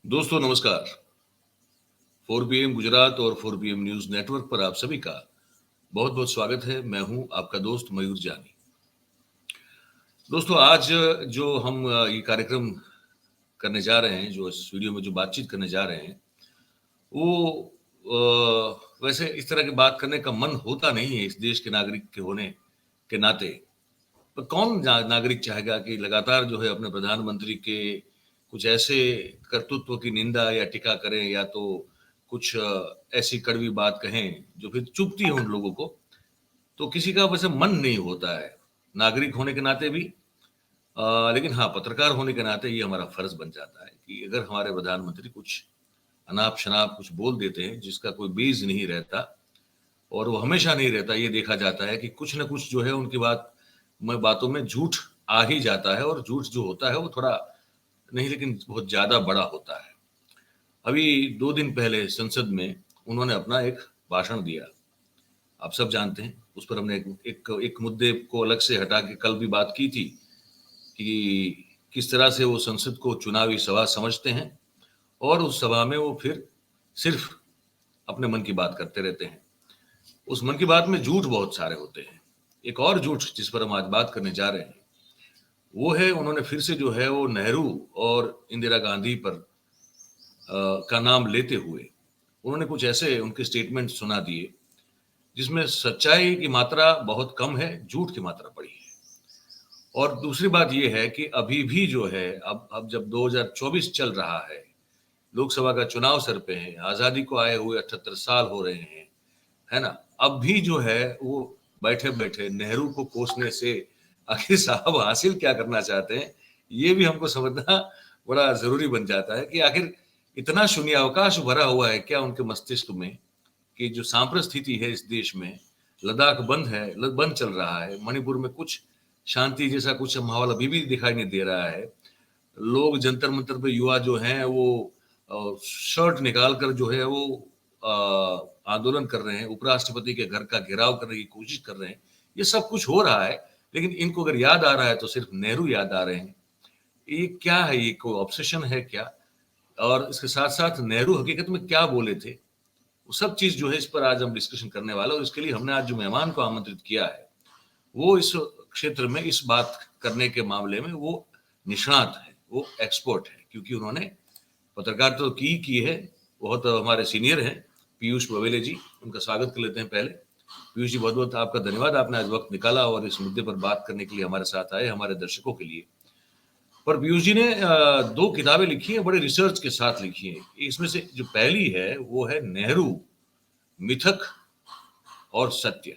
दोस्तों नमस्कार। 4 PM गुजरात और 4 PM न्यूज नेटवर्क पर आप सभी का बहुत बहुत स्वागत है। मैं हूं आपका दोस्त मयूर जानी। दोस्तों आज जो हम ये कार्यक्रम करने जा रहे हैं, जो इस वीडियो में जो बातचीत करने जा रहे हैं, वो वैसे इस तरह की बात करने का मन होता नहीं है इस देश के नागरिक के होने के नाते। पर कौन नागरिक चाहेगा कि लगातार जो है अपने प्रधानमंत्री के कुछ ऐसे कर्तृत्व की निंदा या टीका करें, या तो कुछ ऐसी कड़वी बात कहें जो फिर चुभती है उन लोगों को। तो किसी का वैसे मन नहीं होता है नागरिक होने के नाते भी। लेकिन हाँ, पत्रकार होने के नाते ये हमारा फर्ज बन जाता है कि अगर हमारे प्रधानमंत्री कुछ अनाप शनाप कुछ बोल देते हैं जिसका कोई बेस नहीं रहता, और वो हमेशा नहीं रहता, ये देखा जाता है कि कुछ ना कुछ जो है उनकी बातों में झूठ आ ही जाता है, और झूठ जो होता है वो थोड़ा नहीं लेकिन बहुत ज्यादा बड़ा होता है। अभी 2 दिन पहले संसद में उन्होंने अपना एक भाषण दिया, आप सब जानते हैं। उस पर हमने एक मुद्दे को अलग से हटा के कल भी बात की थी कि किस तरह से वो संसद को चुनावी सभा समझते हैं, और उस सभा में वो फिर सिर्फ अपने मन की बात करते रहते हैं। उस मन की बात में झूठ बहुत सारे होते हैं। एक और झूठ जिस पर हम आज बात करने जा रहे हैं वो है, उन्होंने फिर से जो है वो नेहरू और इंदिरा गांधी पर का नाम लेते हुए उन्होंने कुछ ऐसे उनके स्टेटमेंट सुना दिए जिसमें सच्चाई की मात्रा बहुत कम है, झूठ की मात्रा बड़ी है। और दूसरी बात यह है कि अभी भी जो है अब जब 2024 चल रहा है, लोकसभा का चुनाव सर पे है, आजादी को आए हुए 78 साल हो रहे हैं, है ना। अब भी जो है वो बैठे बैठे नेहरू को कोसने से आखिर साहब हासिल क्या करना चाहते हैं, ये भी हमको समझना बड़ा जरूरी बन जाता है कि आखिर इतना शून्यावकाश भरा हुआ है क्या उनके मस्तिष्क में कि जो सांप्रत स्थिति है इस देश में, लद्दाख बंद चल रहा है, मणिपुर में कुछ शांति जैसा कुछ माहौल अभी भी दिखाई नहीं दे रहा है। लोग जंतर मंतर पे युवा जो हैं वो शर्ट निकाल कर जो है वो आंदोलन कर रहे हैं, उपराष्ट्रपति के घर का घेराव करने की कोशिश कर रहे हैं। ये सब कुछ हो रहा है, लेकिन इनको अगर याद आ रहा है तो सिर्फ नेहरू याद आ रहे हैं। ये क्या है, ये कोई ऑब्सेशन है क्या? और इसके साथ साथ नेहरू हकीकत में क्या बोले थे, वो सब चीज जो है इस पर आज हम डिस्कशन करने वाले। और इसके लिए हमने आज जो मेहमान को आमंत्रित किया है वो इस क्षेत्र में इस बात करने के मामले में वो निष्णात है, वो एक्सपर्ट है, क्योंकि उन्होंने पत्रकारिता तो की है। बहुत हमारे सीनियर हैं पीयूष बवेले जी, उनका स्वागत कर लेते हैं। पहले पीयूष जी, बहुत बहुत आपका धन्यवाद, आपने आज वक्त निकाला और इस मुद्दे पर बात करने के लिए हमारे साथ आए, हमारे दर्शकों के लिए। पर पीयूष जी ने 2 किताबें लिखी हैं, बड़े रिसर्च के साथ लिखी हैं। इसमें से जो पहली है वो है नेहरू, मिथक और सत्य,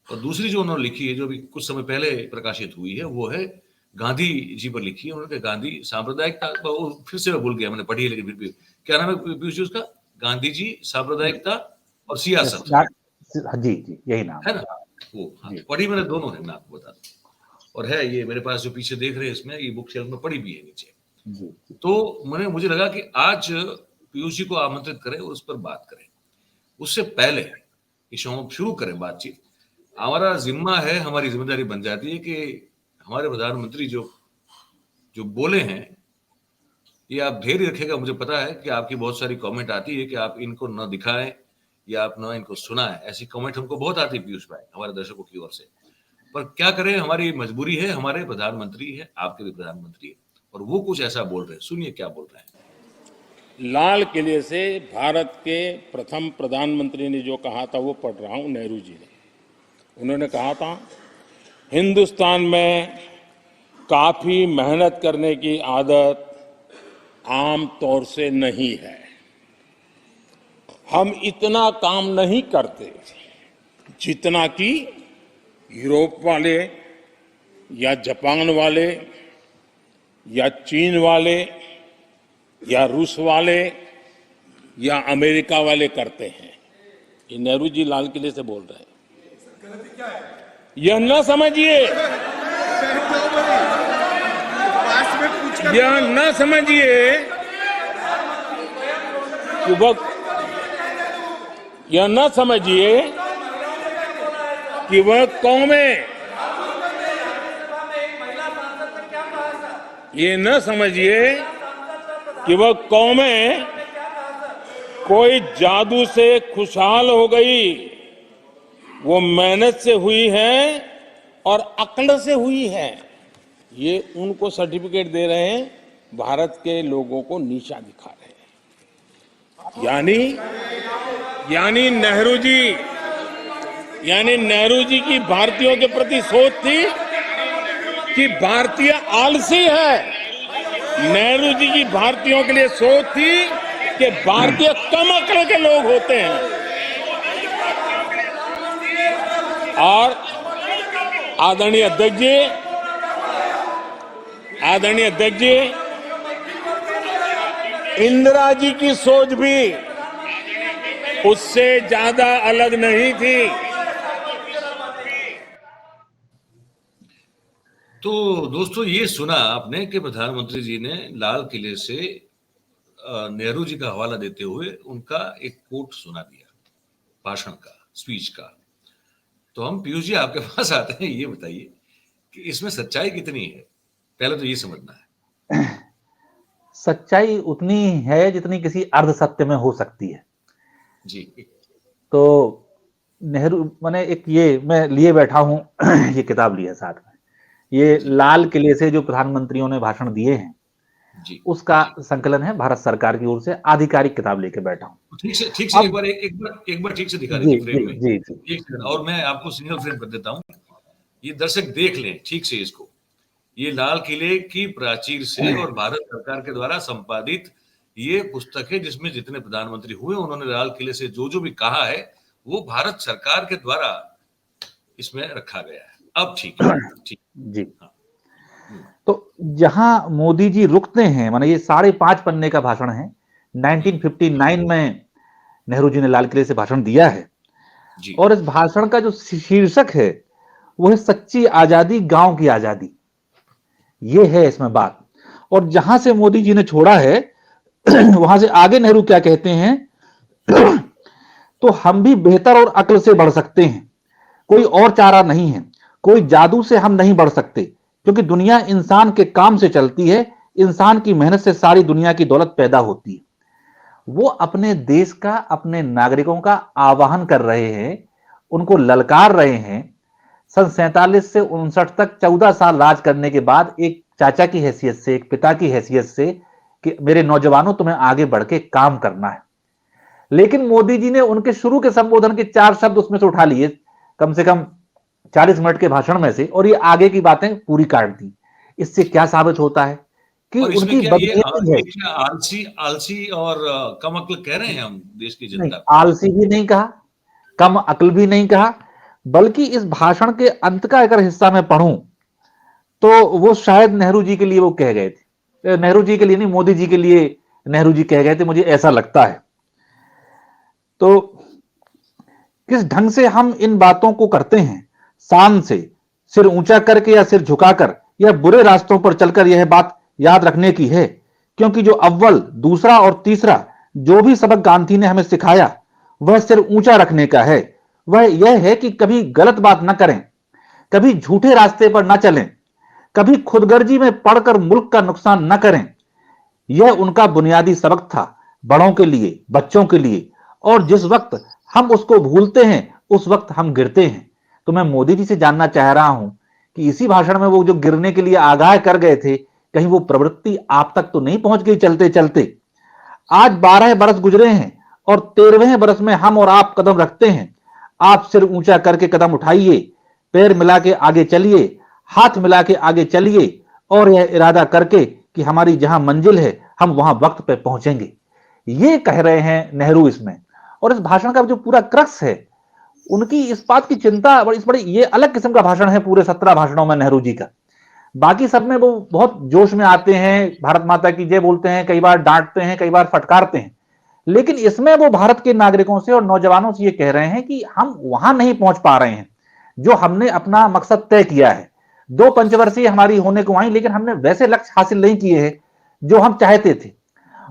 और दूसरी जो उन्होंने लिखी है जो अभी कुछ समय पहले प्रकाशित हुई है वो है गांधी जी पर लिखी है। उन्होंने गांधी सांप्रदायिकता, फिर से मैं भूल गया, मैंने पढ़ी है लेकिन फिर भी क्या नाम है पीयूष जी उसका? गांधी जी, सांप्रदायिकता और सियासत। जी जी, यही नाम है ना वो? हाँ, पढ़ी मैंने दोनों है, मैं आपको बता दूं। और है ये मेरे पास जो पीछे देख रहे हैं, इसमें ये बुक शेल्फ में पड़ी भी है नीचे। तो मुझे लगा कि आज पीयूष जी को आमंत्रित करें और उस पर बात करें। उससे पहले कि हम शुरू करें बातचीत, हमारा जिम्मा है, हमारी जिम्मेदारी बन जाती है कि हमारे प्रधानमंत्री जो बोले हैं ये आप धैर्य रखेगा। मुझे पता है कि आपकी बहुत सारी कमेंट आती है कि आप इनको न दिखाएं या आप न इनको सुनाएं, ऐसी कमेंट हमको बहुत आती है पीयूष भाई, हमारे दर्शकों की ओर से। पर क्या करें, हमारी मजबूरी है, हमारे प्रधानमंत्री है, आपके भी प्रधानमंत्री है, और वो कुछ ऐसा बोल रहे हैं। सुनिए क्या बोल रहे हैं। लाल किले से भारत के प्रथम प्रधानमंत्री ने जो कहा था वो पढ़ रहा हूं, नेहरू जी ने। उन्होंने कहा था, हिंदुस्तान में काफी मेहनत करने की आदत आम तौर से नहीं है। हम इतना काम नहीं करते जितना कि यूरोप वाले या जापान वाले या चीन वाले या रूस वाले या अमेरिका वाले करते हैं। ये नेहरू जी लाल किले से बोल रहे हैं। यह न समझिए, यह न समझिए कि यह न समझिए कि वह कौमें, ये न समझिए कि वह कौमें कोई जादू से खुशहाल हो गई, वो मेहनत से हुई है और अक्ल से हुई है। ये उनको सर्टिफिकेट दे रहे हैं, भारत के लोगों को नीचा दिखा रहे हैं। यानी नेहरू जी की भारतीयों के प्रति सोच थी कि भारतीय आलसी है। नेहरू जी की भारतीयों के लिए सोच थी कि भारतीय कम अक्ल के लोग होते हैं। और आदरणीय अध्यक्ष जी, इंदिरा जी की सोच भी उससे ज्यादा अलग नहीं थी। तो दोस्तों, ये सुना आपने कि प्रधानमंत्री जी ने लाल किले से नेहरू जी का हवाला देते हुए उनका एक कोट सुना दिया, भाषण का, स्पीच का। तो हम पीयूष जी आपके पास आते हैं, ये बताइए कि इसमें सच्चाई कितनी है, पहले तो ये समझना है। सच्चाई उतनी है जितनी किसी अर्ध सत्य में हो सकती है जी। तो नेहरू, मैंने एक ये मैं लिए बैठा हूं ये किताब ली है साथ में, ये लाल किले से जो प्रधानमंत्रियों ने भाषण दिए हैं जी, उसका संकलन है, भारत सरकार की ओर से आधिकारिक किताब लेके बैठा हूं। ठीक से एक बार ठीक से दिखा दीजिए फ्रेम में। जी जी। एक सेकंड, और मैं आपको सिंगल फ्रेम कर देता हूं, ये दर्शक देख लें ठीक से इसको। ये लाल किले की प्राचीर से और भारत सरकार के द्वारा संपादित ये पुस्तक है, जिसमें जितने प्रधानमंत्री हुए उन्होंने लाल किले से जो भी कहा है वो भारत सरकार के द्वारा इसमें रखा गया है। अब ठीक है, ठीक जी। हाँ। तो जहां मोदी जी रुकते हैं, माने ये 5.5 पन्ने का भाषण है, 1959 में नेहरू जी ने लाल किले से भाषण दिया है जी। और इस भाषण का जो शीर्षक है वो है सच्ची आजादी, गांव की आजादी। ये है इसमें बात। और जहां से मोदी जी ने छोड़ा है वहां से आगे नेहरू क्या कहते हैं तो हम भी बेहतर और अक्ल से बढ़ सकते हैं, कोई और चारा नहीं है, कोई जादू से हम नहीं बढ़ सकते, क्योंकि दुनिया इंसान के काम से चलती है, इंसान की मेहनत से सारी दुनिया की दौलत पैदा होती है। वो अपने देश का, अपने नागरिकों का आह्वान कर रहे हैं, उनको ललकार रहे हैं। सन 47 से 59 तक 14 साल राज करने के बाद एक चाचा की हैसियत से, एक पिता की हैसियत से कि मेरे नौजवानों तुम्हें आगे बढ़ के काम करना है। लेकिन मोदी जी ने उनके शुरू के संबोधन के 4 शब्द उसमें से उठा लिए, कम से कम 40 मिनट के भाषण में से, और ये आगे की बातें पूरी काट दी। इससे क्या साबित होता है कि उनकी बदनीयती है। क्या आलसी और कम अक्ल कह रहे हैं हम देश की नहीं, जनता? आलसी भी नहीं कहा, कम अक्ल भी नहीं कहा, बल्कि इस भाषण के अंत का अगर हिस्सा मैं पढ़ूं तो वो शायद नेहरू जी के लिए वो कह गए थे, नेहरू जी के लिए नहीं, मोदी जी के लिए नेहरू जी कह गए थे, मुझे ऐसा लगता है। तो किस ढंग से हम इन बातों को करते हैं, शान से, सिर ऊंचा करके या सिर झुकाकर, या बुरे रास्तों पर चलकर, यह बात याद रखने की है। क्योंकि जो अव्वल, दूसरा और तीसरा जो भी सबक गांधी ने हमें सिखाया वह सिर ऊंचा रखने का है। वह यह है कि कभी गलत बात न करें, कभी झूठे रास्ते पर न चलें, कभी खुदगर्जी में पड़कर मुल्क का नुकसान न करें। यह उनका बुनियादी सबक था, बड़ों के लिए, बच्चों के लिए। और जिस वक्त हम उसको भूलते हैं उस वक्त हम गिरते हैं। तो मैं मोदी जी से जानना चाह रहा हूं कि इसी भाषण में वो जो गिरने के लिए आगाह कर गए थे, कहीं वो प्रवृत्ति आप तक तो नहीं पहुंच गई चलते चलते? आज 12 बरस गुजरे हैं और 13वें बरस में हम और आप कदम रखते हैं। आप सिर ऊंचा करके कदम उठाइए, पैर मिला के आगे चलिए, हाथ मिला के आगे चलिए, और यह इरादा करके कि हमारी जहां मंजिल है हम वहां वक्त पे पहुंचेंगे। ये कह रहे हैं नेहरू इसमें। और इस भाषण का जो पूरा क्रक्स है, उनकी इस बात की चिंता, इस बड़ी ये अलग किस्म का भाषण है पूरे 17 भाषणों में नेहरू जी का। बाकी सब में वो बहुत जोश में आते हैं, भारत माता की जय बोलते हैं, कई बार डांटते हैं, कई बार फटकारते हैं। लेकिन इसमें वो भारत के नागरिकों से और नौजवानों से ये कह रहे हैं कि हम वहां नहीं पहुंच पा रहे हैं जो हमने अपना मकसद तय किया है। 2 पंचवर्षीय हमारी होने को आई, लेकिन हमने वैसे लक्ष्य हासिल नहीं किए हैं जो हम चाहते थे।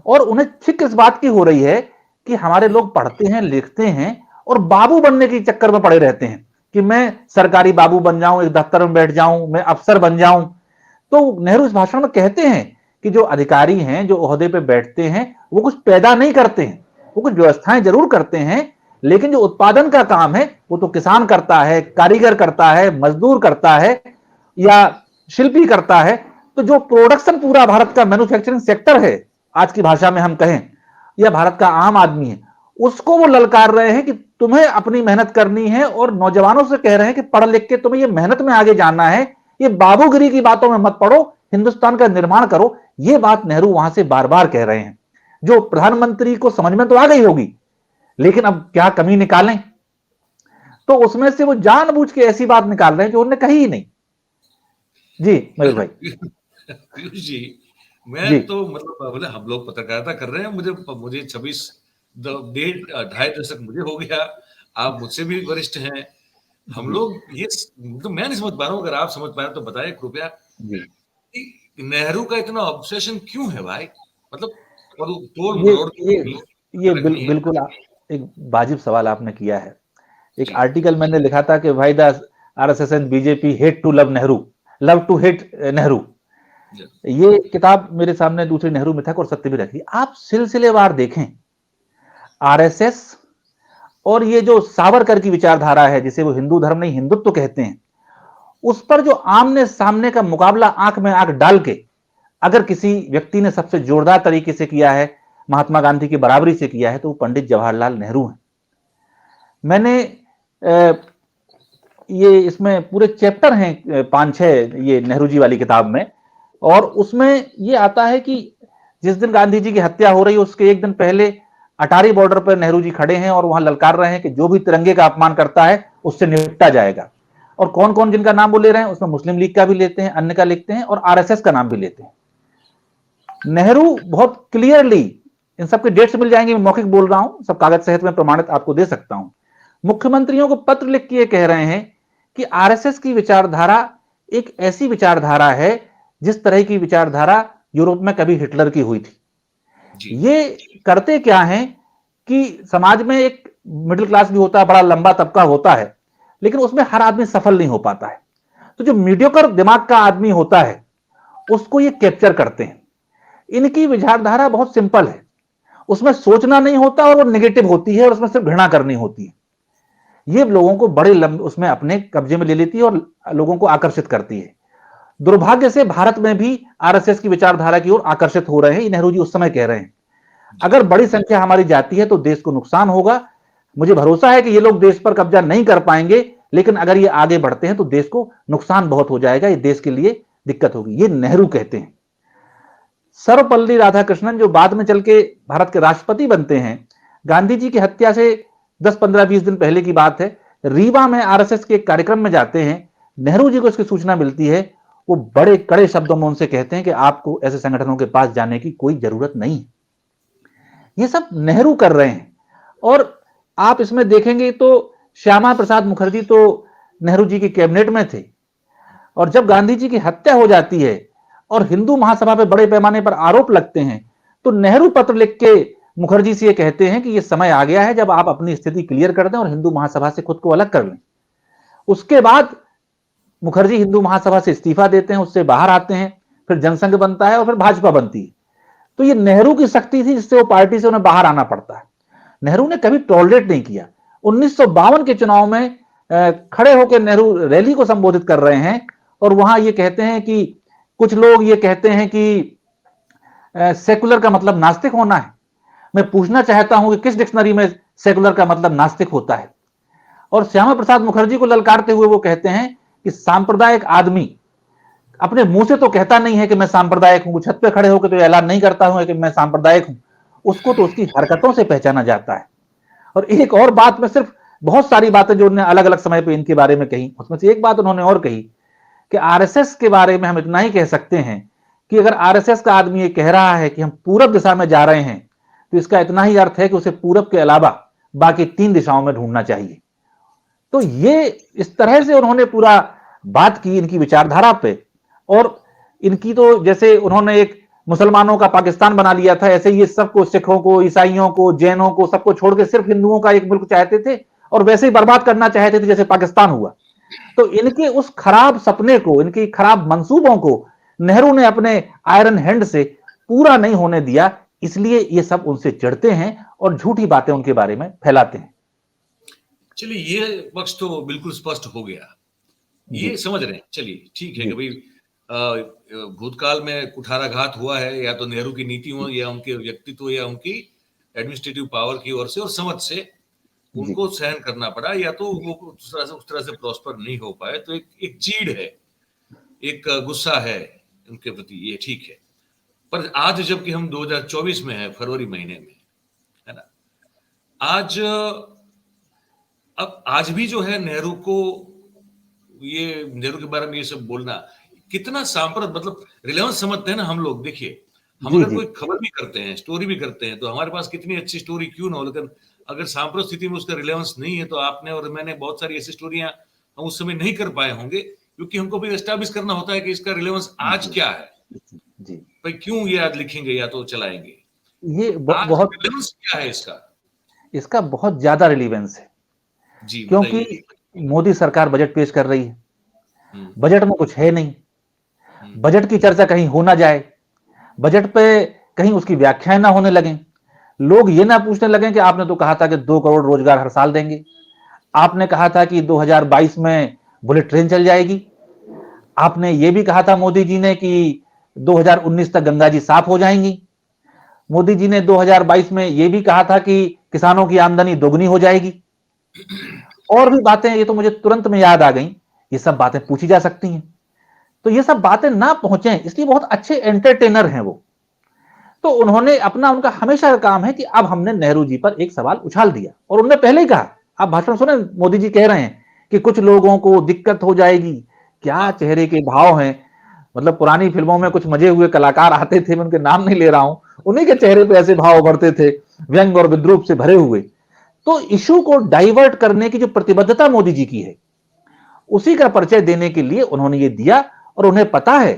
और उन्हें फिक्र इस बात की हो रही है कि हमारे लोग पढ़ते हैं, लिखते हैं और बाबू बनने के चक्कर में पड़े रहते हैं कि मैं सरकारी बाबू बन जाऊं, एक दफ्तर में बैठ जाऊं, मैं अफसर बन जाऊं। तो नेहरू इस भाषण में कहते हैं कि जो अधिकारी हैं, जो ओहदे पे बैठते हैं, वो कुछ पैदा नहीं करते हैं, वो कुछ व्यवस्थाएं जरूर करते हैं, लेकिन जो उत्पादन का काम है वो तो किसान करता है, कारीगर करता है, मजदूर करता है या शिल्पी करता है। तो जो प्रोडक्शन पूरा भारत का मैन्युफैक्चरिंग सेक्टर है, आज की भाषा में हम कहें, या भारत का आम आदमी है, उसको वो ललकार रहे हैं कि तुम्हें अपनी मेहनत करनी है, और नौजवानों से कह रहे हैं कि पढ़ लिख के तुम्हें ये मेहनत में आगे जाना है, ये बाबूगिरी की बातों में मत पड़ो, हिंदुस्तान का निर्माण करो। ये बात नेहरू वहां से बार बार कह रहे हैं, जो प्रधानमंत्री को समझ में तो आ गई होगी, लेकिन अब क्या कमी निकालें, तो उसमें से वो जानबूझ के ऐसी बात निकाल रहे हैं जो उन्होंने कही ही नहीं। जी मयूर भाई। पीयूष जी, जी मैं तो मतलब बोले हम लोग पत्रकारिता कर रहे हैं, मुझे मुझे 26 डेढ़ ढाई दशक मुझे हो गया, आप मुझसे भी वरिष्ठ हैं। हम जी लोग ये तो मैं नहीं समझ पा रहा हूँ, अगर आप समझ पा रहे हैं तो बताएं कृपया जी। कि नेहरू का इतना ऑब्सेशन क्यों है भाई? मतलब तोड़ ये मरोड़ ये ये के रखनी है। बिल्कुल एक वाजिब सवाल आपने किया है। एक जी आर्टिकल मैंने लिखा था कि भाई the RSS and BJP hate to love Nehru, love to hate Nehru. जी ये किताब मेरे सामने दूसरी नेहरू मिथक और सत्य भी रखी। आप सिलसिलेवार देखें, आरएसएस और ये जो सावरकर की विचारधारा है, जिसे वो हिंदू धर्म नहीं हिंदुत्व कहते हैं, उस पर जो आमने सामने का मुकाबला आंख में आंख डाल के अगर किसी व्यक्ति ने सबसे जोरदार तरीके से किया है, महात्मा गांधी की बराबरी से किया है, तो वो पंडित जवाहरलाल नेहरू हैं। मैंने ये इसमें पूरे चैप्टर हैं 5-6 ये नेहरू जी वाली किताब में, और उसमें ये आता है कि जिस दिन गांधी जी की हत्या हो रही है उसके एक दिन पहले अटारी बॉर्डर पर नेहरू जी खड़े हैं और वहां ललकार रहे हैं कि जो भी तिरंगे का अपमान करता है उससे निपटा जाएगा। और कौन कौन जिनका नाम वो ले रहे हैं, उसमें मुस्लिम लीग का भी लेते हैं, अन्य का लिखते हैं, और आरएसएस का नाम भी लेते हैं। नेहरू बहुत क्लियरली, इन सबके डेट्स मिल जाएंगे, मैं मौखिक बोल रहा हूं, सब कागज सहित में प्रमाणित आपको दे सकता हूं, मुख्यमंत्रियों को पत्र लिख के कह रहे हैं कि आरएसएस की विचारधारा एक ऐसी विचारधारा है जिस तरह की विचारधारा यूरोप में कभी हिटलर की हुई थी। जी ये करते क्या है कि समाज में एक मिडिल क्लास भी होता है, बड़ा लंबा तबका होता है, लेकिन उसमें हर आदमी सफल नहीं हो पाता है। तो जो मीडियोकर दिमाग का आदमी होता है उसको ये कैप्चर करते हैं। इनकी विचारधारा बहुत सिंपल है, उसमें सोचना नहीं होता और वो नेगेटिव होती है, और उसमें सिर्फ घृणा करनी होती है। ये लोगों को बड़े उसमें अपने कब्जे में ले लेती है और लोगों को आकर्षित करती है। दुर्भाग्य से भारत में भी आरएसएस की विचारधारा की ओर आकर्षित हो रहे हैं, नेहरू जी उस समय कह रहे हैं। अगर बड़ी संख्या हमारी जाती है तो देश को नुकसान होगा। मुझे भरोसा है कि ये लोग देश पर कब्जा नहीं कर पाएंगे, लेकिन अगर ये आगे बढ़ते हैं तो देश को नुकसान बहुत हो जाएगा, ये देश के लिए दिक्कत होगी। ये नेहरू कहते हैं। सर्वपल्ली राधाकृष्णन जो बाद में चल के भारत के राष्ट्रपति बनते हैं, गांधी जी की हत्या से 10-15-20 दिन पहले की बात है, रीवा में आरएसएस के एक कार्यक्रम में जाते हैं। नेहरू जी को इसकी सूचना मिलती है, वो बड़े कड़े शब्दों में उनसे कहते हैं कि आपको ऐसे संगठनों के पास जाने की कोई जरूरत नहीं है। ये सब नेहरू कर रहे हैं। और आप इसमें देखेंगे तो श्यामा प्रसाद मुखर्जी तो नेहरू जी की कैबिनेट में थे, और जब गांधी जी की हत्या हो जाती है और हिंदू महासभा पे बड़े पैमाने पर आरोप लगते हैं, तो नेहरू पत्र लिख के मुखर्जी से ये कहते हैं कि ये समय आ गया है जब आप अपनी स्थिति क्लियर कर दें और हिंदू महासभा से खुद को अलग कर लें। उसके बाद मुखर्जी हिंदू महासभा से इस्तीफा देते हैं, उससे बाहर आते हैं, फिर जनसंघ बनता है और फिर भाजपा बनती है। तो ये नेहरू की शक्ति थी जिससे वो पार्टी से उन्हें बाहर आना पड़ता है। नेहरू ने कभी टॉलरेट नहीं किया। 1952 के चुनाव में खड़े होकर नेहरू रैली को संबोधित कर रहे हैं, और वहां ये कहते हैं कि कुछ लोग ये कहते हैं कि सेकुलर का मतलब नास्तिक होना है। मैं पूछना चाहता हूं कि किस डिक्शनरी में सेकुलर का मतलब नास्तिक होता है। और श्यामा प्रसाद मुखर्जी को ललकारते हुए वो कहते हैं कि सांप्रदायिक आदमी अपने मुंह से तो कहता नहीं है कि मैं सांप्रदायिक हूं, छत पे खड़े होकर तो ऐलान नहीं करता हूं कि मैं सांप्रदायिक हूं, उसको तो उसकी हरकतों से पहचाना जाता है। और एक और बात, में सिर्फ बहुत सारी बातें जो उन्होंने अलग अलग समय पे इनके बारे में कही, उसमें से एक बात उन्होंने और कही कि आरएसएस के बारे में हम इतना ही कह सकते हैं कि अगर आरएसएस का आदमी ये कह रहा है कि हम पूरब दिशा में जा रहे हैं, तो इसका इतना ही अर्थ है कि उसे पूरब के अलावा बाकी 3 दिशाओं में ढूंढना चाहिए। तो ये इस तरह से उन्होंने पूरा बात की इनकी विचारधारा पे। और इनकी तो जैसे उन्होंने एक मुसलमानों का पाकिस्तान बना लिया था, ऐसे ये सबको, सिखों को, ईसाइयों को, जैनों को, सबको छोड़ के सिर्फ हिंदुओं का एक मुल्क चाहते थे, और वैसे ही बर्बाद करना चाहते थे जैसे पाकिस्तान हुआ। तो इनके उस खराब सपने को, इनके खराब मंसूबों को नेहरू ने अपने आयरन हैंड से पूरा नहीं होने दिया, इसलिए ये सब उनसे चिढ़ते हैं और झूठी बातें उनके बारे में फैलाते हैं। चलिए, ये पक्ष तो बिल्कुल स्पष्ट हो गया, ये समझ रहे हैं। चलिए ठीक है कि भाई भूतकाल में कुठाराघात हुआ है, या तो नेहरू की नीतियों या उनके व्यक्तित्व या उनकी एडमिनिस्ट्रेटिव पावर की ओर से और समझ से उनको सहन करना पड़ा, या तो वो उस तरह से प्रॉस्पर नहीं हो पाए। तो एक चीड़ है, एक गुस्सा है उनके प्रति, ये ठीक है। पर आज जबकि हम 2024 में है, फरवरी महीने में, है ना, आज भी जो है नेहरू के बारे में ये सब बोलना कितना सांप्रत, मतलब रिलेवेंस समझते हैं ना हम लोग। देखिए, हम अगर कोई खबर भी करते हैं, स्टोरी भी करते हैं, तो हमारे पास कितनी अच्छी स्टोरी क्यों ना हो, लेकिन अगर सांप्रत स्थिति में उसका रिलेवेंस नहीं है, तो आपने और मैंने बहुत सारी ऐसी स्टोरियां हम उस समय नहीं कर पाए होंगे, क्योंकि हमको भी एस्टैब्लिश करना होता है कि इसका रिलेवेंस आज क्या है, जी भाई क्यों ये आज लिखेंगे या तो चलाएंगे। ये आज बहुत रिलेवेंस क्या है इसका बहुत ज्यादा रिलीवेंस है, जी क्योंकि मोदी सरकार बजट पेश कर रही है, बजट में कुछ है नहीं, बजट की चर्चा कहीं हो ना जाए, बजट पे कहीं उसकी व्याख्याएं ना होने लगे, लोग ये ना पूछने लगे कि आपने तो कहा था कि 2 करोड़ रोजगार हर साल देंगे, आपने कहा था कि 2022 में बुलेट ट्रेन चल जाएगी, आपने ये भी कहा था मोदी जी ने कि 2019 तक गंगा जी साफ हो जाएंगी, मोदी जी ने 2022 में ये भी कहा था कि किसानों की आमदनी दोगुनी हो जाएगी, और भी बातें, ये तो मुझे तुरंत में याद आ गई। ये सब बातें पूछी जा सकती हैं, तो ये सब बातें ना पहुंचे, इसलिए बहुत अच्छे एंटरटेनर हैं वो। तो उन्होंने उनका हमेशा का काम है कि अब हमने नेहरू जी पर एक सवाल उछाल दिया, और उन्होंने पहले ही कहा, आप भाषण सुने, मोदी जी कह रहे हैं कि कुछ लोगों को दिक्कत हो जाएगी। क्या चेहरे के भाव हैं, मतलब पुरानी फिल्मों में कुछ मजे हुए कलाकार आते थे, मैं उनके नाम नहीं ले रहा हूं, उन्हीं के चेहरे पे ऐसे भाव उभरते थे, व्यंग और विद्रूप से भरे हुए। तो इशू को डाइवर्ट करने की जो प्रतिबद्धता मोदी जी की है, उसी का परिचय देने के लिए उन्होंने ये दिया, और उन्हें पता है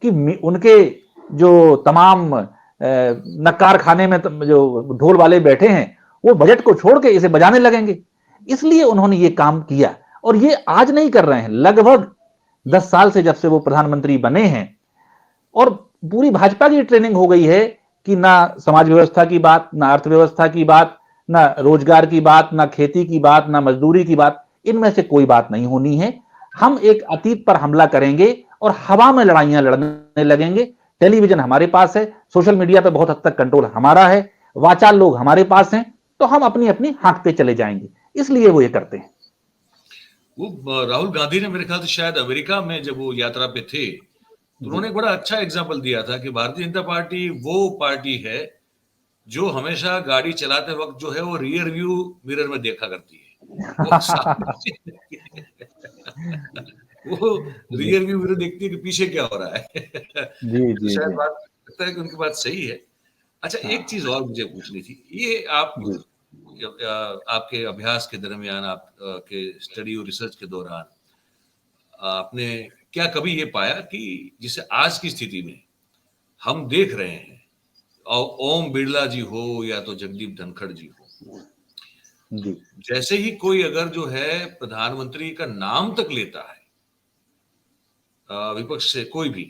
कि उनके जो तमाम नक्कार खाने में जो ढोल वाले बैठे हैं, वो बजट को छोड़ के इसे बजाने लगेंगे, इसलिए उन्होंने ये काम किया। और ये आज नहीं कर रहे हैं, लगभग 10 साल से जब से वो प्रधानमंत्री बने हैं, और पूरी भाजपा की ट्रेनिंग हो गई है कि ना समाज व्यवस्था की बात, ना अर्थव्यवस्था की बात, ना रोजगार की बात, ना खेती की बात, ना मजदूरी की बात, इनमें से कोई बात नहीं होनी है। हम एक अतीत पर हमला करेंगे और हवा में लड़ाइयां लड़ने लगेंगे। टेलीविजन हमारे पास है, सोशल मीडिया पे बहुत हद तक कंट्रोल हमारा है, वाचाल लोग हमारे पास हैं, तो हम अपनी अपनी हाँकते चले जाएंगे, इसलिए वो ये करते हैं। वो राहुल गांधी ने मेरे ख्याल से शायद अमेरिका में जब वो यात्रा पे थे, तो उन्होंने एक बड़ा अच्छा एग्जाम्पल दिया था कि भारतीय जनता पार्टी वो पार्टी है जो हमेशा गाड़ी चलाते वक्त जो है वो रियर व्यू मिरर में देखा करती है। वो रियर व्यू मिरर देखती है कि पीछे क्या हो रहा है। तो शायद बात लगता है कि उनकी बात सही है। अच्छा, एक चीज और मुझे पूछनी थी, ये आपके अभ्यास के दरमियान, आपके स्टडी और रिसर्च के दौरान आपने क्या कभी ये पाया कि जिसे आज की स्थिति में हम देख रहे हैं, ओम बिरला जी हो या तो जगदीप धनखड़ जी हो, जैसे ही कोई अगर जो है प्रधानमंत्री का नाम तक लेता है विपक्ष से कोई भी,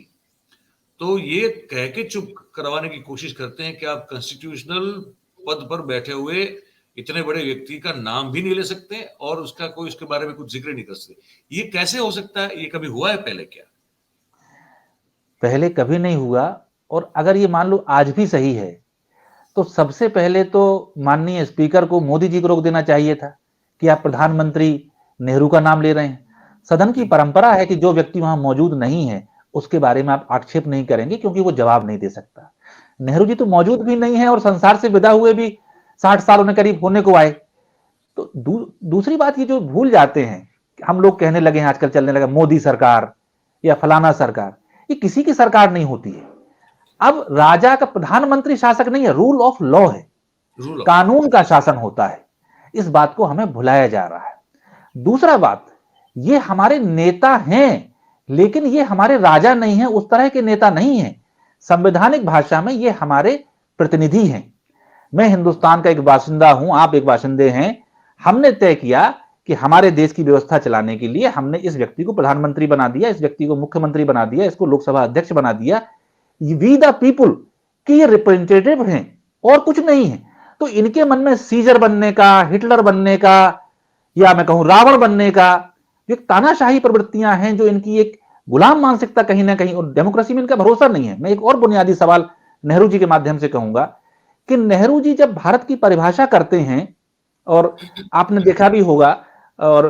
तो ये कह के चुप करवाने की कोशिश करते हैं कि आप कॉन्स्टिट्यूशनल पद पर बैठे हुए इतने बड़े व्यक्ति का नाम भी नहीं ले सकते और उसके बारे में कुछ जिक्र नहीं कर सकते। ये कैसे हो सकता है? ये कभी हुआ है पहले क्या? पहले कभी नहीं हुआ, और अगर ये मान लो आज भी सही है, तो सबसे पहले तो माननीय स्पीकर को मोदी जी को रोक देना चाहिए था कि आप प्रधानमंत्री नेहरू का नाम ले रहे हैं। सदन की परंपरा है कि जो व्यक्ति वहां मौजूद नहीं है उसके बारे में आप आक्षेप नहीं करेंगे, क्योंकि वो जवाब नहीं दे सकता। नेहरू जी तो मौजूद भी नहीं है और संसार से विदा हुए भी 60 साल उन्हें करीब होने को आए। तो दूसरी बात, ये जो भूल जाते हैं, हम लोग कहने लगे हैं, आजकल चलने लगा मोदी सरकार या फलाना सरकार, ये किसी की सरकार नहीं होती है। अब राजा का प्रधानमंत्री शासक नहीं है, रूल ऑफ लॉ है, कानून का शासन होता है। इस बात को हमें भुलाया जा रहा है। दूसरा बात, ये हमारे नेता हैं, लेकिन ये हमारे राजा नहीं है, उस तरह के नेता नहीं है। संवैधानिक भाषा में ये हमारे प्रतिनिधि हैं। मैं हिंदुस्तान का एक बाशिंदा हूं, आप एक बाशिंदे हैं। हमने तय किया कि हमारे देश की व्यवस्था चलाने के लिए हमने इस व्यक्ति को प्रधानमंत्री बना दिया, इस व्यक्ति को मुख्यमंत्री बना दिया, इसको लोकसभा अध्यक्ष बना दिया, वी द पीपुल की ये रिप्रेजेंटेटिव हैं और कुछ नहीं है। तो इनके मन में सीजर बनने का, हिटलर बनने का, या मैं कहूं रावण बनने का, जो एक तानाशाही प्रवृत्तियां हैं, जो इनकी एक गुलाम मानसिकता कहीं ना कहीं, और डेमोक्रेसी में इनका भरोसा नहीं है। मैं एक और बुनियादी सवाल नेहरू जी के माध्यम से कहूंगा कि नेहरू जी जब भारत की परिभाषा करते हैं, और आपने देखा भी होगा और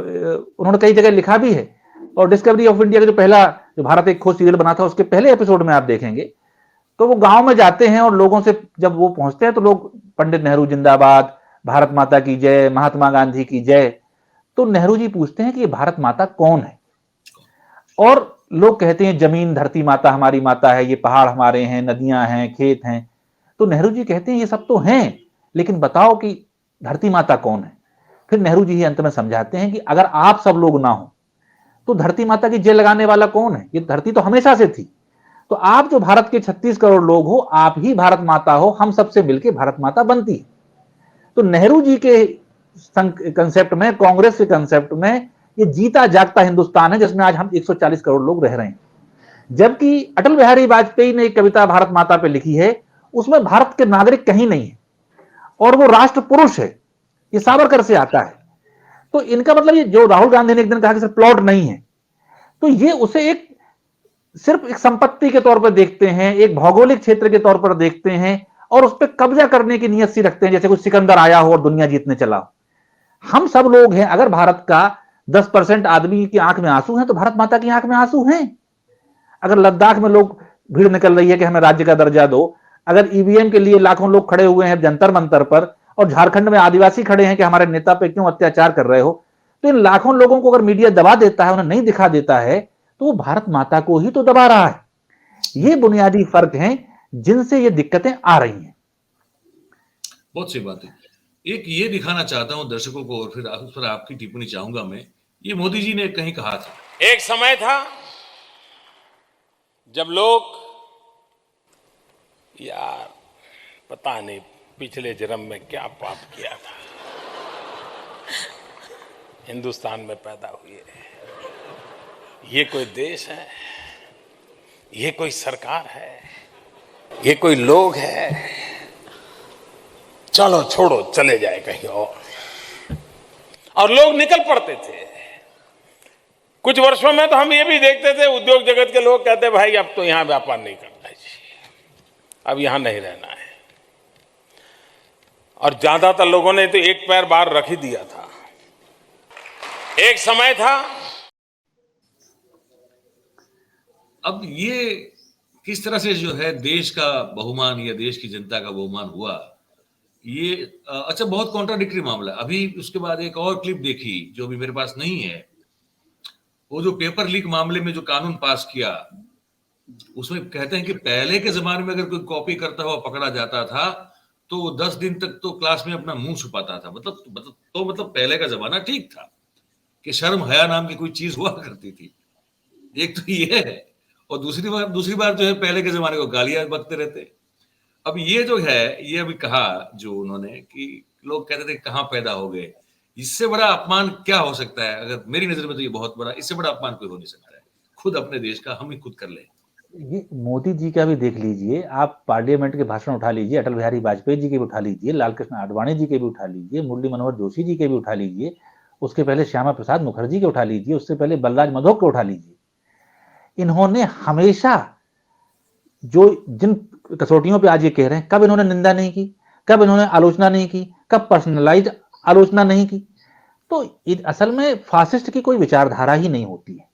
उन्होंने कई जगह लिखा भी है, और डिस्कवरी ऑफ इंडिया का जो पहला जो भारत एक खोज सीरियल बना था उसके पहले एपिसोड में आप देखेंगे तो वो गांव में जाते हैं और लोगों से जब वो पहुंचते हैं तो लोग पंडित नेहरू जिंदाबाद, भारत माता की जय, महात्मा गांधी की जय। तो नेहरू जी पूछते हैं कि ये भारत माता कौन है, और लोग कहते हैं जमीन धरती माता हमारी माता है, ये पहाड़ हमारे हैं, नदियां हैं, खेत हैं। तो नेहरू जी कहते हैं ये सब तो हैं, लेकिन बताओ कि धरती माता कौन है। फिर नेहरू जी ही अंत में समझाते हैं कि अगर आप सब लोग ना हो तो धरती माता की जय लगाने वाला कौन है, ये धरती तो हमेशा से थी। तो आप जो भारत के 36 करोड़ लोग हो, आप ही भारत माता हो, हम सबसे मिलकर भारत माता बनती है। तो नेहरू जी के कंसेप्ट में, कांग्रेस के कंसेप्ट में, ये जीता जागता हिंदुस्तान है जिसमें आज हम 140 करोड़ लोग रह रहे हैं। जबकि अटल बिहारी वाजपेयी ने एक कविता भारत माता पे लिखी है, उसमें भारत के नागरिक कहीं नहीं है और वो राष्ट्र पुरुष है, ये सावरकर से आता है। तो इनका मतलब ये जो राहुल गांधी ने एक दिन कहा कि सिर्फ प्लॉट नहीं है, तो ये उसे एक सिर्फ एक संपत्ति के तौर पर देखते हैं, एक भौगोलिक क्षेत्र के तौर पर देखते हैं और उस पर कब्जा करने की नीयत सी रखते हैं, जैसे कुछ सिकंदर आया हो और दुनिया जीतने चला हो। हम सब लोग हैं, अगर भारत का 10% आदमी की आंख में आंसू हैं तो भारत माता की आंख में आंसू हैं। अगर लद्दाख में लोग भीड़ निकल रही है कि हमें राज्य का दर्जा दो, अगर ईवीएम के लिए लाखों लोग खड़े हुए हैं जंतर मंतर पर, और झारखंड में आदिवासी खड़े हैं कि हमारे नेता पे क्यों अत्याचार कर रहे हो, तो इन लाखों लोगों को अगर मीडिया दबा देता है, उन्हें नहीं दिखा देता है, तो वो भारत माता को ही तो दबा रहा है। ये बुनियादी फर्क हैं जिनसे ये दिक्कतें आ रही हैं। बहुत सी बात है। एक ये दिखाना चाहता हूं दर्शकों को, और फिर उस पर आपकी टिप्पणी चाहूंगा मैं। ये मोदी जी ने कहीं कहा था, एक समय था जब लोग, यार पता नहीं पिछले जन्म में क्या पाप किया था, हिंदुस्तान में पैदा हुए, ये कोई देश है, ये कोई सरकार है, ये कोई लोग है, चलो छोड़ो चले जाए कहीं और लोग निकल पड़ते थे। कुछ वर्षों में तो हम ये भी देखते थे, उद्योग जगत के लोग कहते भाई अब तो यहां व्यापार नहीं करना है जी, अब यहां नहीं रहना है। और ज्यादातर लोगों ने तो एक पैर बाहर रख ही दिया था। एक समय था। अब ये किस तरह से जो है देश का बहुमान या देश की जनता का बहुमान हुआ, ये अच्छा बहुत कॉन्ट्राडिक्टरी मामला। अभी उसके बाद एक और क्लिप देखी जो भी मेरे पास नहीं है, वो जो पेपर लीक मामले में जो कानून पास किया, उसमें कहते हैं कि पहले के जमाने में अगर कोई कॉपी करता हुआ पकड़ा जाता था तो वो 10 दिन तक तो क्लास में अपना मुंह छुपाता था। मतलब पहले का जमाना ठीक था कि शर्म हया नाम की कोई चीज हुआ करती थी। एक तो ये है, और दूसरी बार जो है पहले के जमाने को गालियां बकते रहते। अब ये जो है, ये अभी कहा जो उन्होंने कि लोग कहते थे कहां पैदा हो गए, इससे बड़ा अपमान क्या हो सकता है? अगर मेरी नजर में तो ये बहुत बड़ा, इससे बड़ा अपमान कोई हो नहीं सकता है। खुद अपने देश का हम ही खुद कर ले। ये मोदी जी का भी देख लीजिए, आप पार्लियामेंट के भाषण उठा लीजिए, अटल बिहारी वाजपेयी जी के भी उठा लीजिए, लाल कृष्ण आडवाणी जी के भी उठा लीजिए, मुरली मनोहर जोशी जी के भी उठा लीजिए, उसके पहले श्यामा प्रसाद मुखर्जी के उठा लीजिए, उससे पहले बलराज मधोक के उठा लीजिए। इन्होंने हमेशा जो जिन कसौटियों पे आज ये कह रहे हैं, कब इन्होंने निंदा नहीं की, कब इन्होंने आलोचना नहीं की, कब पर्सनलाइज आलोचना नहीं की। तो असल में फासिस्ट की कोई विचारधारा ही नहीं होती है,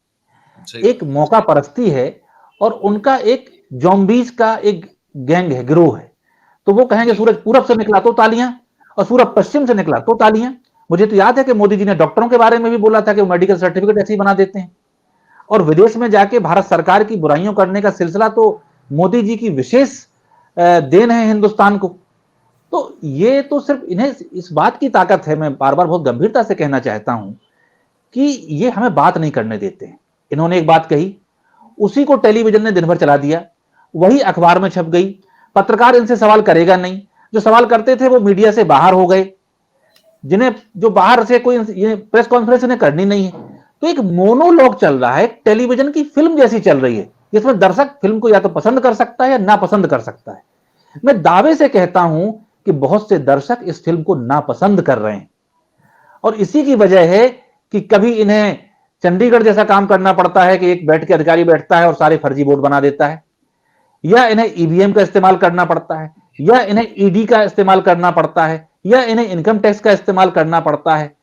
एक मौका परस्ती है, और उनका एक जॉम्बीज का एक गैंग है, गिरोह है। तो वो कहेंगे सूरज पूरब से निकला तो तालियां, और सूरज पश्चिम से निकला तो तालियां। मुझे तो याद है कि मोदी जी ने डॉक्टरों के बारे में भी बोला था कि वो मेडिकल सर्टिफिकेट ऐसे ही बना देते हैं, और विदेश में जाके भारत सरकार की बुराइयों करने का सिलसिला तो मोदी जी की विशेष देन है हिंदुस्तान को। तो ये तो सिर्फ इन्हें इस बात की ताकत है, मैं बार बार बहुत गंभीरता से कहना चाहता हूं कि ये हमें बात नहीं करने देते हैं। इन्होंने एक बात कही, उसी को टेलीविजन ने दिन भर चला दिया, वही अखबार में छप गई, पत्रकार इनसे सवाल करेगा नहीं, जो सवाल करते थे वो मीडिया से बाहर हो गए। जिन्हें जो बाहर से कोई ये प्रेस कॉन्फ्रेंस इन्हें करनी नहीं है, तो एक मोनोलॉग चल रहा है, टेलीविजन की फिल्म जैसी चल रही है, जिसमें दर्शक फिल्म को या तो पसंद कर सकता है या नापसंद कर सकता है। मैं दावे से कहता हूं कि बहुत से दर्शक इस फिल्म को नापसंद कर रहे हैं, और इसी की वजह है कि कभी इन्हें चंडीगढ़ जैसा काम करना पड़ता है कि एक बैठ के अधिकारी बैठता है और सारे फर्जी वोट बना देता है, या इन्हें ईवीएम का इस्तेमाल करना पड़ता है, या इन्हें ईडी का इस्तेमाल करना पड़ता है, या इन्हें इनकम टैक्स का इस्तेमाल करना पड़ता है।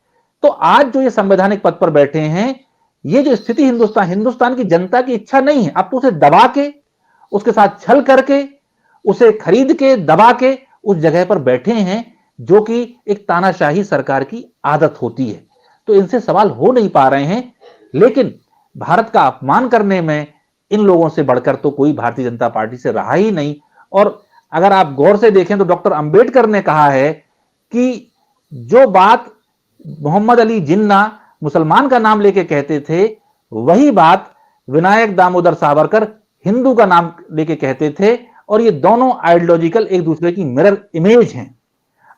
तो आज जो ये संवैधानिक पद पर बैठे हैं, ये जो स्थिति हिंदुस्तान की जनता की इच्छा नहीं है। अब तो उसे दबा के, उसके साथ छल करके, उसे खरीद के, दबा के उस जगह पर बैठे हैं, जो कि एक तानाशाही सरकार की आदत होती है। तो इनसे सवाल हो नहीं पा रहे हैं, लेकिन भारत का अपमान करने में इन लोगों से बढ़कर तो कोई भारतीय जनता पार्टी से रहा ही नहीं। और अगर आप गौर से देखें तो डॉक्टर अंबेडकर ने कहा है कि जो बात मोहम्मद अली जिन्ना मुसलमान का नाम लेके कहते थे, वही बात विनायक दामोदर सावरकर हिंदू का नाम लेके कहते थे, और ये दोनों आइडियोलॉजिकल एक दूसरे की मिरर इमेज हैं,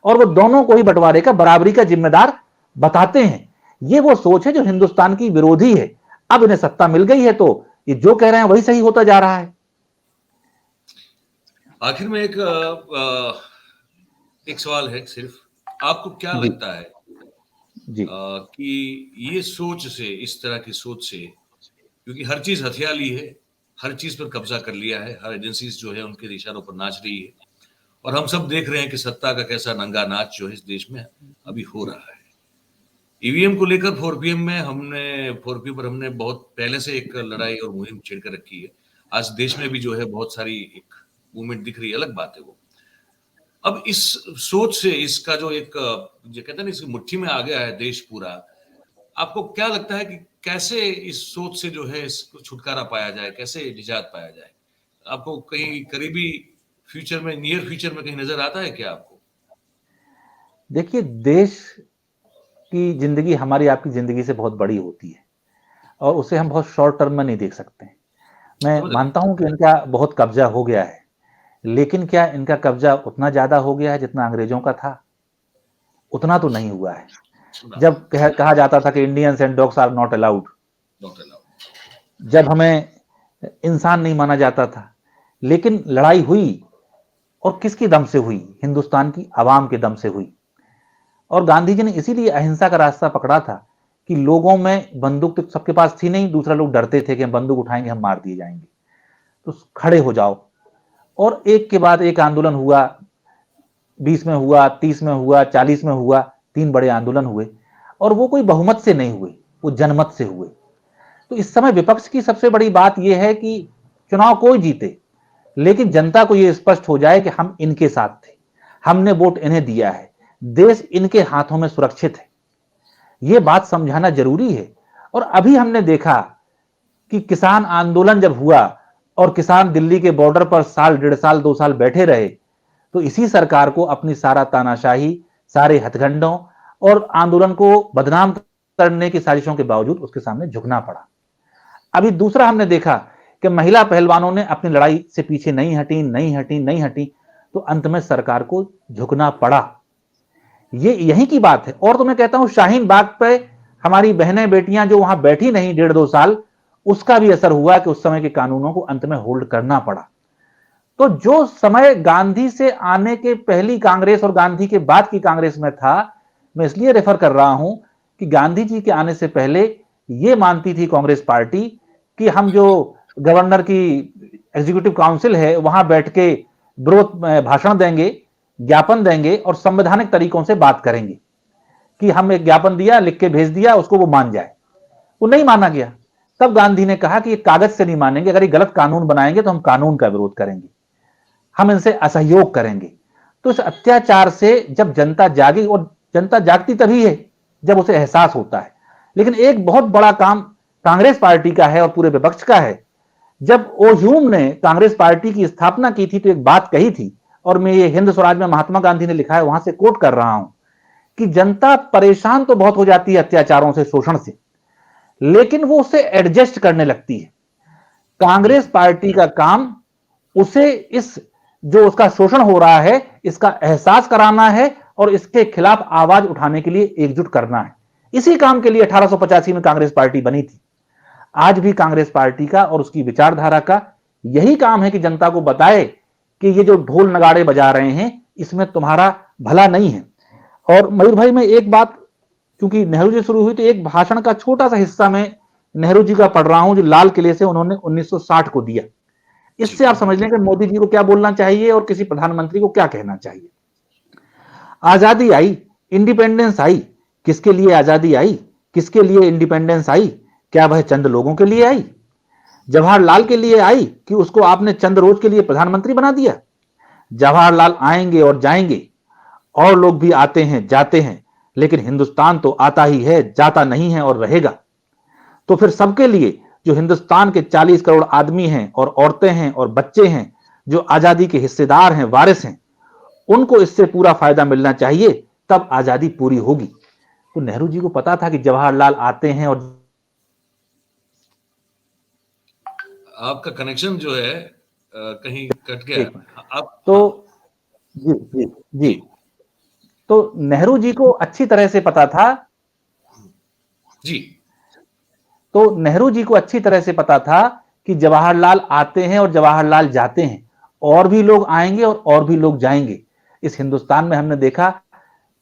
और वो दोनों को ही बंटवारे का, बराबरी का जिम्मेदार बताते हैं। ये वो सोच है जो हिंदुस्तान की विरोधी है। अब इन्हें सत्ता मिल गई है तो ये जो कह रहे हैं वही सही होता जा रहा है। आखिर में एक सवाल है सिर्फ, आपको क्या लगता है जी कि ये सोच से, इस तरह की सोच से, क्योंकि हर चीज हथिया ली है, हर चीज पर कब्जा कर लिया है, हर एजेंसीज जो है उनके इशारों पर नाच रही है, और हम सब देख रहे हैं कि सत्ता का कैसा नंगा नाच जो है इस देश में अभी हो रहा है। ईवीएम को लेकर 4PM में 4PM पर हमने बहुत पहले से एक लड़ाई और मुहिम छेड़ कर रखी है। आज देश में भी जो है बहुत सारी एक मूवमेंट दिख रही है, अलग बात है वो। अब इस सोच से, इसका जो एक जो कहते हैं ना, इसकी मुट्ठी में आ गया है देश पूरा, आपको क्या लगता है कि कैसे इस सोच से जो है इसको छुटकारा पाया जाए, कैसे निजात पाया जाए? आपको कहीं करीबी फ्यूचर में, नियर फ्यूचर में कहीं नजर आता है क्या आपको? देखिए, देश की जिंदगी हमारी आपकी जिंदगी से बहुत बड़ी होती है, और उसे हम बहुत शॉर्ट टर्म में नहीं देख सकते। मैं मानता हूं कि इनका बहुत कब्जा हो गया है, लेकिन क्या इनका कब्जा उतना ज्यादा हो गया है जितना अंग्रेजों का था? उतना तो नहीं हुआ है। जब कहा जाता था कि Indians and dogs are not allowed, जब हमें इंसान नहीं माना जाता था, लेकिन लड़ाई हुई, और किसके दम से हुई? हिंदुस्तान की आवाम के दम से हुई। और गांधी जी ने इसीलिए अहिंसा का रास्ता पकड़ा था कि लोगों में बंदूक तो सबके पास थी नहीं, दूसरा लोग डरते थे कि हम बंदूक उठाएंगे हम मार दिए जाएंगे, तो खड़े हो जाओ। और एक के बाद एक आंदोलन हुआ, 20 में हुआ, 30 में हुआ, 40 में हुआ, 3 बड़े आंदोलन हुए, और वो कोई बहुमत से नहीं हुए, वो जनमत से हुए। तो इस समय विपक्ष की सबसे बड़ी बात यह है कि चुनाव कोई जीते, लेकिन जनता को यह स्पष्ट हो जाए कि हम इनके साथ थे, हमने वोट इन्हें दिया है, देश इनके हाथों में सुरक्षित है। यह बात समझाना जरूरी है। और अभी हमने देखा कि किसान आंदोलन जब हुआ और किसान दिल्ली के बॉर्डर पर साल, 1.5 साल, 2 साल बैठे रहे, तो इसी सरकार को अपनी सारा तानाशाही, सारे हथकंडों और आंदोलन को बदनाम करने की साजिशों के बावजूद उसके सामने झुकना पड़ा। अभी दूसरा हमने देखा कि महिला पहलवानों ने अपनी लड़ाई से पीछे नहीं हटी, तो अंत में सरकार को झुकना पड़ा। ये यही की बात है। और तो मैं कहता हूं, शाहीन बाग पे हमारी बहनें बेटियां जो वहां बैठी नहीं 1.5-2 साल, उसका भी असर हुआ कि उस समय के कानूनों को अंत में होल्ड करना पड़ा। तो जो समय गांधी से आने के पहली कांग्रेस और गांधी के बाद की कांग्रेस में था, मैं इसलिए रेफर कर रहा हूं कि गांधी जी के आने से पहले यह मानती थी कांग्रेस पार्टी कि हम जो गवर्नर की एग्जीक्यूटिव काउंसिल है वहां बैठ के भाषण देंगे, ज्ञापन देंगे और संवैधानिक तरीकों से बात करेंगे कि हम एक ज्ञापन दिया, लिख के भेज दिया, उसको वो मान जाए। वो नहीं माना गया। तब गांधी ने कहा कि ये कागज से नहीं मानेंगे, अगर ये गलत कानून बनाएंगे तो हम कानून का विरोध करेंगे, हम इनसे असहयोग करेंगे। तो इस अत्याचार से जब जनता जागी, और जनता जागती तभी है जब उसे एहसास होता है। लेकिन एक बहुत बड़ा काम कांग्रेस पार्टी का है और पूरे विपक्ष का है। जब ओ ह्यूम ने कांग्रेस पार्टी की स्थापना की थी तो एक बात कही थी, और मैं ये हिंद स्वराज में महात्मा गांधी ने लिखा है, वहां से कोट कर रहा हूं कि जनता परेशान तो बहुत हो जाती है अत्याचारों से, शोषण से, लेकिन वो उसे एडजस्ट करने लगती है। कांग्रेस पार्टी का काम उसे इस जो उसका शोषण हो रहा है इसका एहसास कराना है और इसके खिलाफ आवाज उठाने के लिए एकजुट करना है। इसी काम के लिए 1885 में कांग्रेस पार्टी बनी थी। आज भी कांग्रेस पार्टी का और उसकी विचारधारा का यही काम है कि जनता को बताए कि ये जो ढोल नगाड़े बजा रहे हैं इसमें तुम्हारा भला नहीं है। और मयूर भाई, मैं एक बात, क्योंकि नेहरू जी शुरू हुई तो एक भाषण का छोटा सा हिस्सा मैं नेहरू जी का पढ़ रहा हूं जो लाल किले से उन्होंने 1960 को दिया। इससे आप समझ लें कि मोदी जी को क्या बोलना चाहिए और किसी प्रधानमंत्री को क्या कहना चाहिए। आजादी आई, इंडिपेंडेंस आई, किसके लिए आजादी आई, किसके लिए इंडिपेंडेंस आई? क्या वह चंद लोगों के लिए आई? जवाहरलाल के लिए आई कि उसको आपने चंद रोज के लिए प्रधानमंत्री बना दिया? जवाहरलाल आएंगे और जाएंगे, और लोग भी आते हैं जाते हैं, लेकिन हिंदुस्तान तो आता ही है, जाता नहीं है और रहेगा। तो फिर सबके लिए, जो हिंदुस्तान के 40 करोड़ आदमी हैं और औरतें हैं और बच्चे हैं, जो आजादी के हिस्सेदार हैं, वारिस हैं, उनको इससे पूरा फायदा मिलना चाहिए, तब आजादी पूरी होगी। तो नेहरू जी को पता था कि जवाहरलाल आते हैं। और आपका कनेक्शन जो है कहीं कट गया। आप तो जी जी जी, तो नेहरू जी को अच्छी तरह से पता था जी, तो नेहरू जी को अच्छी तरह से पता था कि जवाहरलाल आते हैं और जवाहरलाल जाते हैं, और भी लोग आएंगे और भी लोग जाएंगे। इस हिंदुस्तान में हमने देखा,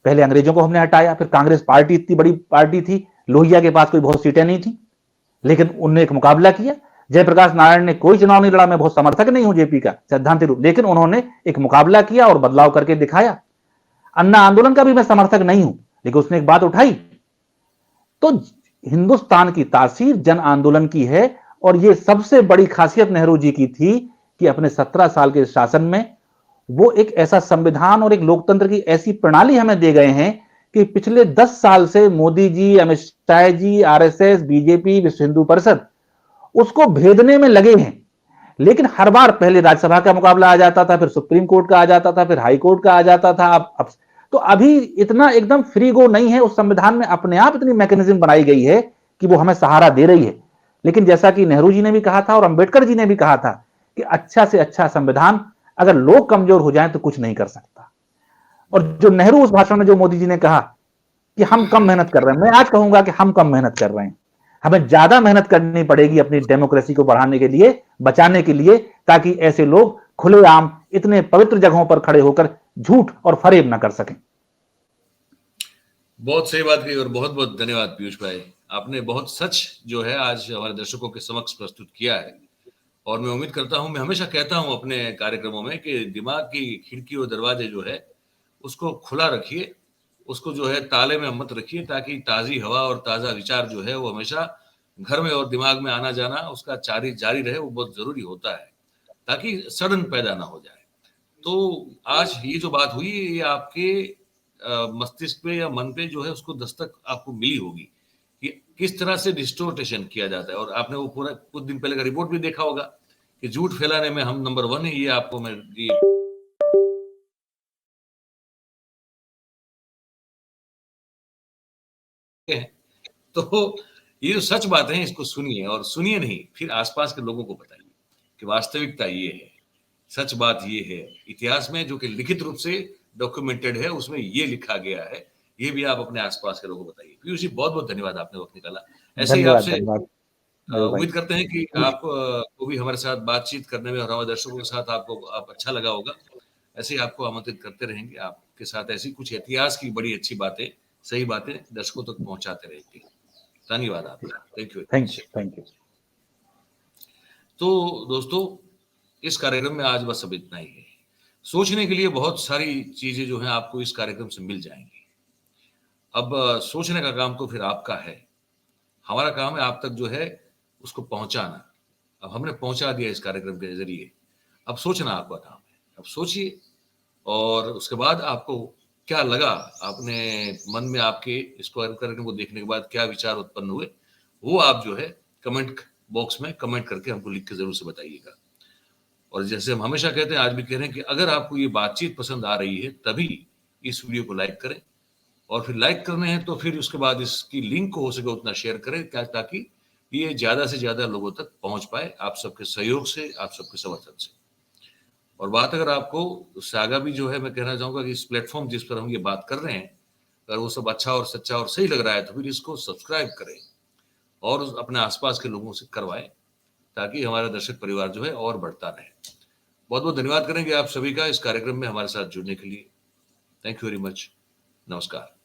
पहले अंग्रेजों को हमने हटाया, फिर कांग्रेस पार्टी इतनी बड़ी पार्टी थी, लोहिया के पास कोई बहुत सीटें नहीं थी, लेकिन उन्होंने एक मुकाबला किया। जयप्रकाश नारायण ने कोई चुनाव नहीं लड़ा, मैं बहुत समर्थक नहीं हूं जेपी का सैद्धांतिक रूप, लेकिन उन्होंने एक मुकाबला किया और बदलाव करके दिखाया। अन्ना आंदोलन का भी मैं समर्थक नहीं हूं, लेकिन उसने एक बात उठाई। तो हिंदुस्तान की तासीर जन आंदोलन की है, और यह सबसे बड़ी खासियत नेहरू जी की थी कि अपने 17 साल के शासन में वो एक ऐसा संविधान और एक लोकतंत्र की ऐसी प्रणाली हमें दे गए हैं कि पिछले 10 साल से मोदी जी, अमित शाह जी, आरएसएस, बीजेपी, विश्व हिंदू परिषद उसको भेदने में लगे हैं। लेकिन हर बार पहले राज्यसभा का मुकाबला आ जाता था, फिर सुप्रीम कोर्ट का आ जाता था, फिर हाई कोर्ट का आ जाता था। अब तो अभी इतना एकदम फ्री गो नहीं है। उस संविधान में अपने आप इतनी मैकेनिज्म बनाई गई है कि वो हमें सहारा दे रही है। लेकिन जैसा कि नेहरू जी ने भी कहा था और अंबेडकर जी ने भी कहा था कि अच्छा से अच्छा संविधान अगर लोग कमजोर हो जाएं तो कुछ नहीं कर सकता। और जो नेहरू उस भाषण में जो मोदी जी ने कहा कि हम कम मेहनत कर रहे हैं, मैं आज कहूंगा कि हम कम मेहनत कर रहे हैं। हमें ज्यादा मेहनत करनी पड़ेगी अपनी डेमोक्रेसी को बढ़ाने के लिए, बचाने के लिए, ताकि ऐसे लोग खुलेआम इतने पवित्र जगहों पर खड़े होकर झूठ और फरेब न कर सकें। बहुत सही बात कही और बहुत बहुत धन्यवाद पीयूष भाई। आपने बहुत सच जो है आज हमारे दर्शकों के समक्ष प्रस्तुत किया है। और मैं उम्मीद करता हूं, मैं हमेशा कहता हूं अपने कार्यक्रमों में कि दिमाग की खिड़की और दरवाजे जो है उसको खुला रखिए, उसको जो है ताले में मत रखिए, ताकि ताजी हवा और ताजा विचार जो है वो हमेशा घर में और दिमाग में आना जाना उसका जारी रहे। वो बहुत जरूरी होता है ताकि सड़न पैदा ना हो जाए। तो आज ये जो बात हुई, ये आपके मस्तिष्क पे या मन पे जो है उसको दस्तक आपको मिली होगी कि किस तरह से डिस्टोर्टेशन किया जाता है। और आपने वो पूरा कुछ दिन पहले का रिपोर्ट भी देखा होगा कि झूठ फैलाने में हम नंबर 1 है। ये आपको मैं ये तो ये जो सच बात है इसको सुनिए, और सुनिए नहीं, फिर आसपास के लोगों को बताइए कि वास्तविकता ये है, सच बात ये है। इतिहास में जो कि लिखित रूप से डॉक्यूमेंटेड है उसमें ये लिखा गया है, ये भी आप अपने आसपास के लोगों को बताइए। पीयूष जी बहुत बहुत धन्यवाद, आपने वक्त निकाला। ऐसे ही धन्यवाद, आपसे धन्यवाद। उम्मीद करते हैं कि आप को भी हमारे साथ बातचीत करने में और हमारे दर्शकों के साथ आपको अच्छा लगा होगा। ऐसे ही आपको आमंत्रित करते रहेंगे, आपके साथ ऐसी कुछ इतिहास की बड़ी अच्छी बातें, सही बातें दर्शकों तक पहुंचाते रहेंगे। धन्यवाद आपका। Thank you. Thank you. तो दोस्तों, इस कार्यक्रम में आज बस अब इतना ही है। सोचने के लिए बहुत सारी चीजें जो हैं आपको इस कार्यक्रम से मिल जाएंगी। अब सोचने का काम तो फिर आपका है, हमारा काम है आप तक जो है उसको पहुंचाना। अब हमने पहुंचा दिया इस कार्यक्रम के जरिए, अब सोचना आपका काम है। अब सोचिए, और उसके बाद आपको क्या लगा, आपने मन में आपके इसको कार्यक्रम को देखने के बाद क्या विचार उत्पन्न हुए, वो आप जो है कमेंट बॉक्स में कमेंट करके हमको लिख के जरूर से बताइएगा। और जैसे हम हमेशा कहते हैं, आज भी कह रहे हैं कि अगर आपको ये बातचीत पसंद आ रही है तभी इस वीडियो को लाइक करें, और फिर लाइक करने हैं तो फिर उसके बाद इसकी लिंक को हो सके उतना शेयर करें, ताकि ये ज्यादा से ज्यादा लोगों तक पहुंच पाए, आप सबके सहयोग से, आप सबके समर्थन से। और बात अगर आपको उससे आगे भी जो है, मैं कहना चाहूंगा कि इस प्लेटफॉर्म जिस पर हम ये बात कर रहे हैं, अगर वो सब अच्छा और सच्चा और सही लग रहा है तो फिर इसको सब्सक्राइब करें और अपने आसपास के लोगों से करवाएं, ताकि हमारा दर्शक परिवार जो है और बढ़ता रहे। बहुत बहुत धन्यवाद करेंगे आप सभी का इस कार्यक्रम में हमारे साथ जुड़ने के लिए। Thank you very much. नमस्कार।